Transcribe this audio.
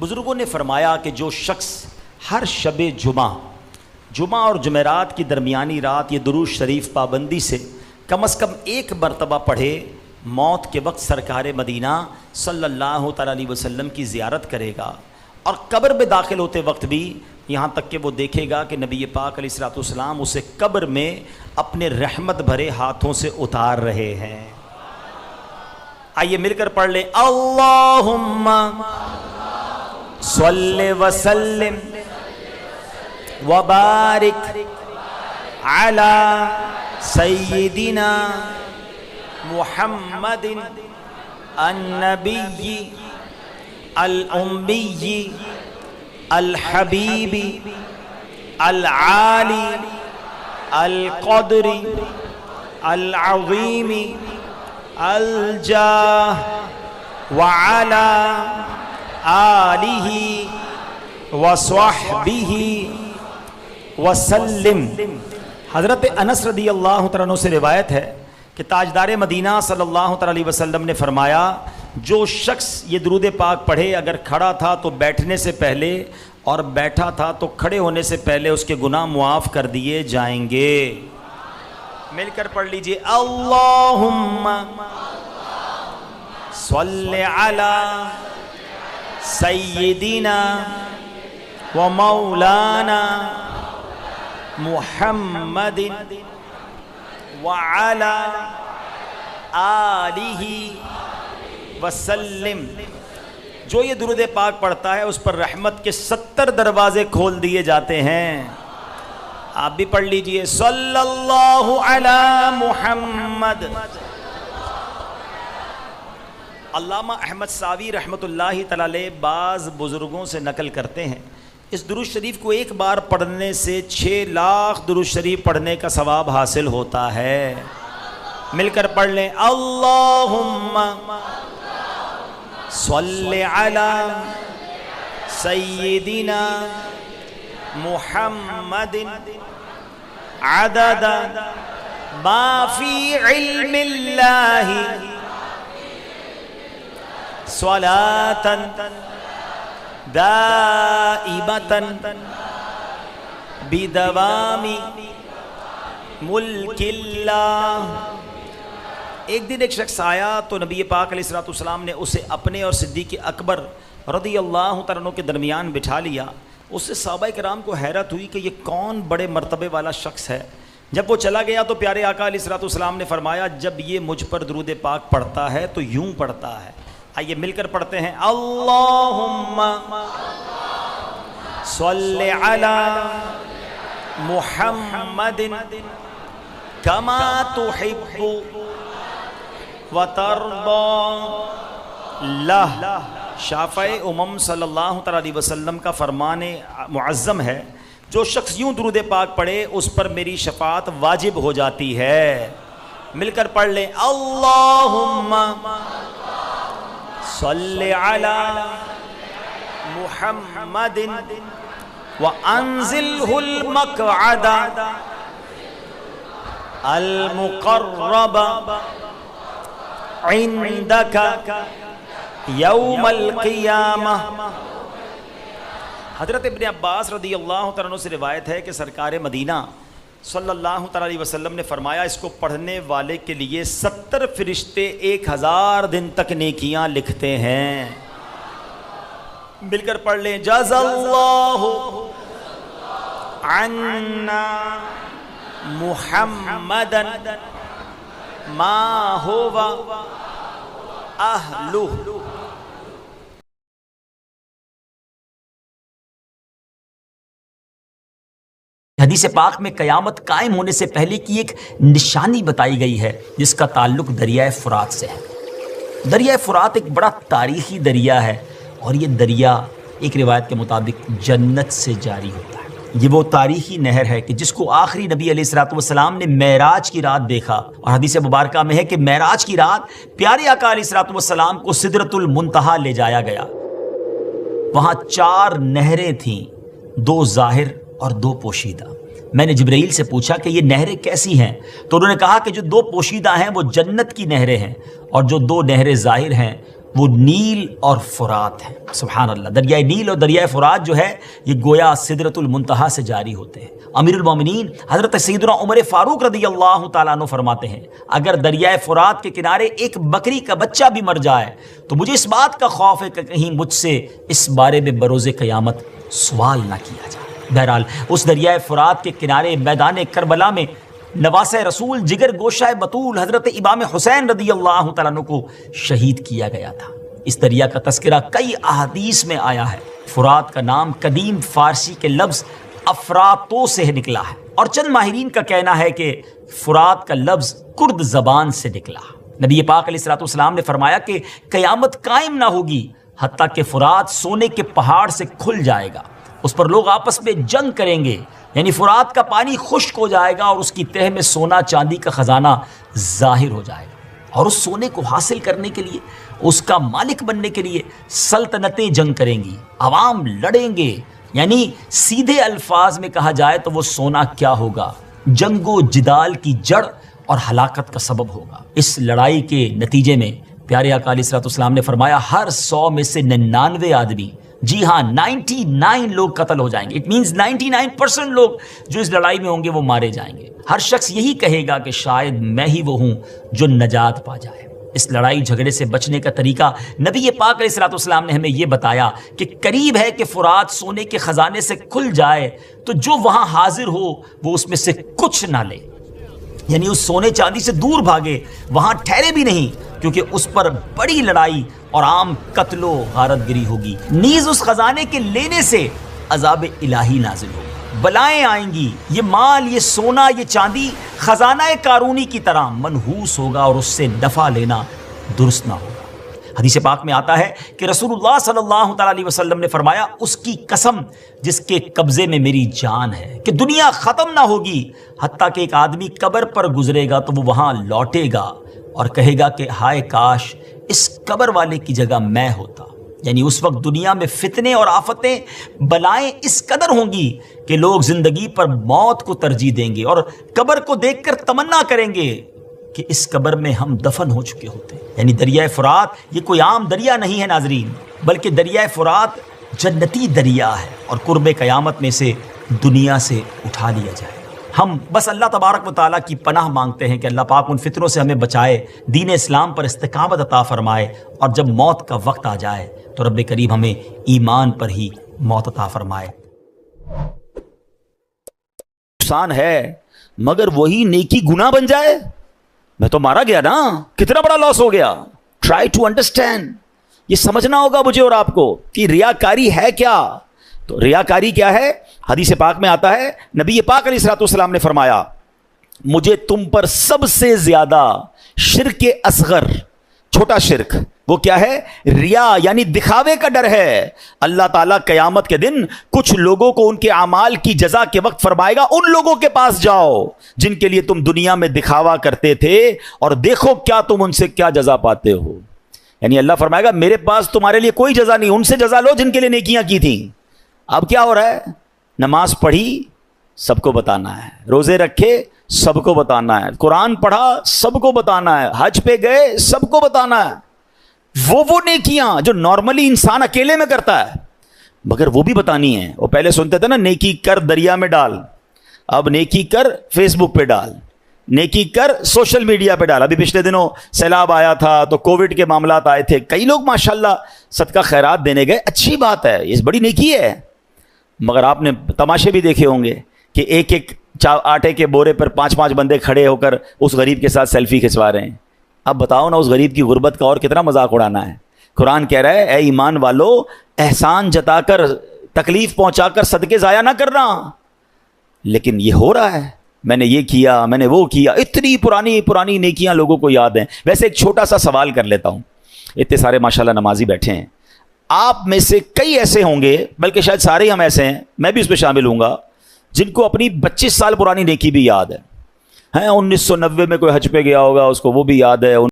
بزرگوں نے فرمایا کہ جو شخص ہر شب جمعہ اور جمعرات کی درمیانی رات یہ درود شریف پابندی سے کم از کم ایک مرتبہ پڑھے، موت کے وقت سرکار مدینہ صلی اللہ تعالیٰ علیہ وسلم کی زیارت کرے گا، اور قبر میں داخل ہوتے وقت بھی یہاں تک کہ وہ دیکھے گا کہ نبی پاک علیہ الصلوۃ والسلام اسے قبر میں اپنے رحمت بھرے ہاتھوں سے اتار رہے ہیں۔ آئیے مل کر پڑھ لیں، اللہم صلی وسلم وبارک علی سیدنا محمد النبی الامی الحبیب العالی القدر العظیم الجاہ وعلی آلہ وصحبہ وسلم۔ حضرت انس رضی اللہ تعالیٰ عنہ سے روایت ہے کہ تاجدار مدینہ صلی اللہ تعالیٰ علیہ وسلم نے فرمایا، جو شخص یہ درود پاک پڑھے اگر کھڑا تھا تو بیٹھنے سے پہلے اور بیٹھا تھا تو کھڑے ہونے سے پہلے اس کے گناہ معاف کر دیے جائیں گے۔ مل کر پڑھ لیجئے، اللہم صلی علی سیدنا و مولانا محمد وعلی آلہ وسلم۔ جو یہ درود پاک پڑھتا ہے اس پر رحمت کے 70 دروازے کھول دیے جاتے ہیں۔ آپ بھی پڑھ لیجئے، صلی اللہ علی محمد۔ علامہ احمد ساوی رحمۃ اللہ تعالی علیہ بعض بزرگوں سے نقل کرتے ہیں، اس درود شریف کو ایک بار پڑھنے سے 6 لاکھ درود شریف پڑھنے کا ثواب حاصل ہوتا ہے۔ مل کر پڑھ لیں، اللہم صلی علی سیدنا محمد عدد ما فی علم اللہ صلاۃ دائمۃ بدوام ملک اللہ۔ ایک دن ایک شخص آیا تو نبی پاک علیہ الصلوۃ والسلام نے اسے اپنے اور صدیق اکبر رضی اللہ تعالیٰ عنہ کے درمیان بٹھا لیا۔ اس سے صحابہ کرام کو حیرت ہوئی کہ یہ کون بڑے مرتبے والا شخص ہے۔ جب وہ چلا گیا تو پیارے آقا علیہ الصلوۃ والسلام نے فرمایا، جب یہ مجھ پر درود پاک پڑھتا ہے تو یوں پڑھتا ہے۔ آئیے مل کر پڑھتے ہیں، اللہم صلی علی محمد کما تحب وترضى لہ۔ شافع امم صلی اللہ تعالیٰ علیہ وسلم کا فرمان معظم ہے، جو شخص یوں درود پاک پڑھے اس پر میری شفاعت واجب ہو جاتی ہے۔ مل کر پڑھ لیں، اللہم صلی علی محمد وانزلہ المقعد المقرب عندک یوم القیامہ۔ حضرت ابن عباس رضی اللہ تعالیٰ عنہ سے روایت ہے کہ سرکار مدینہ صلی اللہ تعالیٰ علیہ وسلم نے فرمایا، اس کو پڑھنے والے کے لیے 70 فرشتے 1000 دن تک نیکیاں لکھتے ہیں۔ مل کر پڑھ لیں، جزا اللہ عنا محمدا ما هو اہلہ۔ حدیث پاک میں قیامت قائم ہونے سے پہلے کی ایک نشانی بتائی گئی ہے جس کا تعلق دریائے فرات سے ہے۔ دریائے فرات ایک بڑا تاریخی دریا ہے، اور یہ دریا ایک روایت کے مطابق جنت سے جاری ہوتا ہے۔ یہ وہ تاریخی نہر ہے کہ جس کو آخری نبی علیہ الصلوۃ والسلام نے معراج کی رات دیکھا، اور حدیث مبارکہ میں ہے کہ معراج کی رات پیارے آقا علیہ الصلوۃ والسلام کو سدرۃ المنتہا لے جایا گیا۔ وہاں 4 نہریں تھیں، 2 ظاہر اور 2 پوشیدہ۔ میں نے جبرائیل سے پوچھا کہ یہ نہریں کیسی ہیں، تو انہوں نے کہا کہ جو 2 پوشیدہ ہیں وہ جنت کی نہریں ہیں، اور جو 2 نہریں ظاہر ہیں وہ نیل اور فرات ہے. سبحان اللہ. دریائے نیل اور دریائے فرات جو ہے یہ گویا سدرۃ المنتہا سے جاری ہوتے ہیں. امیر المومنین حضرت سیدنا عمر فاروق رضی اللہ تعالیٰ عنہ فرماتے ہیں اگر دریائے فرات کے کنارے ایک بکری کا بچہ بھی مر جائے تو مجھے اس بات کا خوف ہے کہ کہیں مجھ سے اس بارے میں بروز قیامت سوال نہ کیا جائے. بہرحال اس دریائے فرات کے کنارے میدان کربلا میں نواسہ رسول جگر گوشہ بطول حضرت امام حسین رضی اللہ تعالیٰ عنہ کو شہید کیا گیا تھا. اس دریا کا تذکرہ کئی احادیث میں آیا ہے. فرات کا نام قدیم فارسی کے لفظ افراتو سے نکلا ہے اور چند ماہرین کا کہنا ہے کہ فرات کا لفظ کرد زبان سے نکلا. نبی پاک علیہ الصلوۃ والسلام نے فرمایا کہ قیامت قائم نہ ہوگی حتیٰ کہ فرات سونے کے پہاڑ سے کھل جائے گا. اس پر لوگ آپس میں جنگ کریں گے، یعنی فرات کا پانی خشک ہو جائے گا اور اس کی تہہ میں سونا چاندی کا خزانہ ظاہر ہو جائے گا، اور اس سونے کو حاصل کرنے کے لیے، اس کا مالک بننے کے لیے سلطنتیں جنگ کریں گی، عوام لڑیں گے. یعنی سیدھے الفاظ میں کہا جائے تو وہ سونا کیا ہوگا؟ جنگ و جدال کی جڑ اور ہلاکت کا سبب ہوگا. اس لڑائی کے نتیجے میں پیارے آقا علیہ الصلوۃ والسلام نے فرمایا ہر 100 میں سے 99 آدمی، جی ہاں 99 لوگ قتل ہو جائیں گے. اٹ مینز 99% لوگ جو اس لڑائی میں ہوں گے وہ مارے جائیں گے. ہر شخص یہی کہے گا کہ شاید میں ہی وہ ہوں جو نجات پا جائے. اس لڑائی جھگڑے سے بچنے کا طریقہ نبی پاک علیہ الصلوۃ والسلام نے ہمیں یہ بتایا کہ قریب ہے کہ فرات سونے کے خزانے سے کھل جائے تو جو وہاں حاضر ہو وہ اس میں سے کچھ نہ لے، یعنی اس سونے چاندی سے دور بھاگے، وہاں ٹھہرے بھی نہیں، کیونکہ اس پر بڑی لڑائی اور عام قتل و غارت گری ہوگی. نیز اس خزانے کے لینے سے عذاب الہی نازل ہوگا، بلائیں آئیں گی. یہ مال، یہ سونا، یہ چاندی خزانہ قارونی کی طرح منحوس ہوگا اور اس سے نفع لینا درست نہ ہوگا. حدیث پاک میں آتا ہے کہ رسول اللہ صلی اللہ تعالیٰ علیہ وسلم نے فرمایا اس کی قسم جس کے قبضے میں میری جان ہے کہ دنیا ختم نہ ہوگی حتیٰ کہ ایک آدمی قبر پر گزرے گا تو وہ وہاں لوٹے گا اور کہے گا کہ ہائے کاش اس قبر والے کی جگہ میں ہوتا. یعنی اس وقت دنیا میں فتنے اور آفتیں، بلائیں اس قدر ہوں گی کہ لوگ زندگی پر موت کو ترجیح دیں گے اور قبر کو دیکھ کر تمنا کریں گے کہ اس قبر میں ہم دفن ہو چکے ہوتے. یعنی دریائے فرات یہ کوئی عام دریا نہیں ہے ناظرین، بلکہ دریائے فرات جنتی دریا ہے اور قرب قیامت میں سے دنیا سے اٹھا لیا جائے. ہم بس اللہ تبارک و تعالیٰ کی پناہ مانگتے ہیں کہ اللہ پاک ان فتنوں سے ہمیں بچائے، دین اسلام پر استقامت عطا فرمائے، اور جب موت کا وقت آ جائے تو رب کریم ہمیں ایمان پر ہی موت عطا فرمائے. نقصان ہے مگر وہی نیکی گناہ بن جائے. میں تو مارا گیا نا، کتنا بڑا لاس ہو گیا. ٹرائی ٹو انڈرسٹینڈ، یہ سمجھنا ہوگا مجھے اور آپ کو کہ ریاکاری ہے کیا. تو ریاکاری کیا ہے؟ حدیث پاک میں آتا ہے نبی پاک علیہ الصلوۃ والسلام نے فرمایا مجھے تم پر سب سے زیادہ شرک اصغر، چھوٹا شرک، وہ کیا ہے؟ ریا، یعنی دکھاوے کا ڈر ہے. اللہ تعالیٰ قیامت کے دن کچھ لوگوں کو ان کے اعمال کی جزا کے وقت فرمائے گا ان لوگوں کے پاس جاؤ جن کے لیے تم دنیا میں دکھاوا کرتے تھے اور دیکھو کیا تم ان سے کیا جزا پاتے ہو. یعنی اللہ فرمائے گا میرے پاس تمہارے لیے کوئی جزا نہیں، ان سے جزا لو جن کے لیے نیکیاں کی تھیں. اب کیا ہو رہا ہے؟ نماز پڑھی سب کو بتانا ہے، روزے رکھے سب کو بتانا ہے، قرآن پڑھا سب کو بتانا ہے، حج پہ گئے سب کو بتانا ہے. وہ نیکیاں جو نارملی انسان اکیلے میں کرتا ہے مگر وہ بھی بتانی ہے. وہ پہلے سنتے تھے نا نیکی کر دریا میں ڈال، اب نیکی کر فیس بک پہ ڈال، نیکی کر سوشل میڈیا پہ ڈال. ابھی پچھلے دنوں سیلاب آیا تھا تو کووڈ کے معاملات آئے تھے، کئی لوگ ماشاءاللہ صدقہ خیرات دینے گئے، اچھی بات ہے، یہ بڑی نیکی ہے. مگر آپ نے تماشے بھی دیکھے ہوں گے کہ ایک ایک آٹے کے بورے پر 5 بندے کھڑے ہو کر اس غریب کے ساتھ سیلفی کھنچوا رہے ہیں. اب بتاؤ نا اس غریب کی غربت کا اور کتنا مذاق اڑانا ہے. قرآن کہہ رہا ہے اے ایمان والو احسان جتا کر، تکلیف پہنچا کر صدقے ضائع نہ کرنا. لیکن یہ ہو رہا ہے، میں نے یہ کیا، میں نے وہ کیا، اتنی پرانی نیکیاں لوگوں کو یاد ہیں. ویسے ایک چھوٹا سا سوال کر لیتا ہوں، اتنے سارے ماشاءاللہ نمازی بیٹھے ہیں، آپ میں سے کئی ایسے ہوں گے، بلکہ شاید سارے ہم ایسے ہیں، میں بھی اس پہ شامل ہوں گا، جن کو اپنی 25 سال پرانی نیکی بھی یاد ہے. 1990 میں کوئی حج پہ گیا ہوگا، اس کو وہ بھی یاد ہے.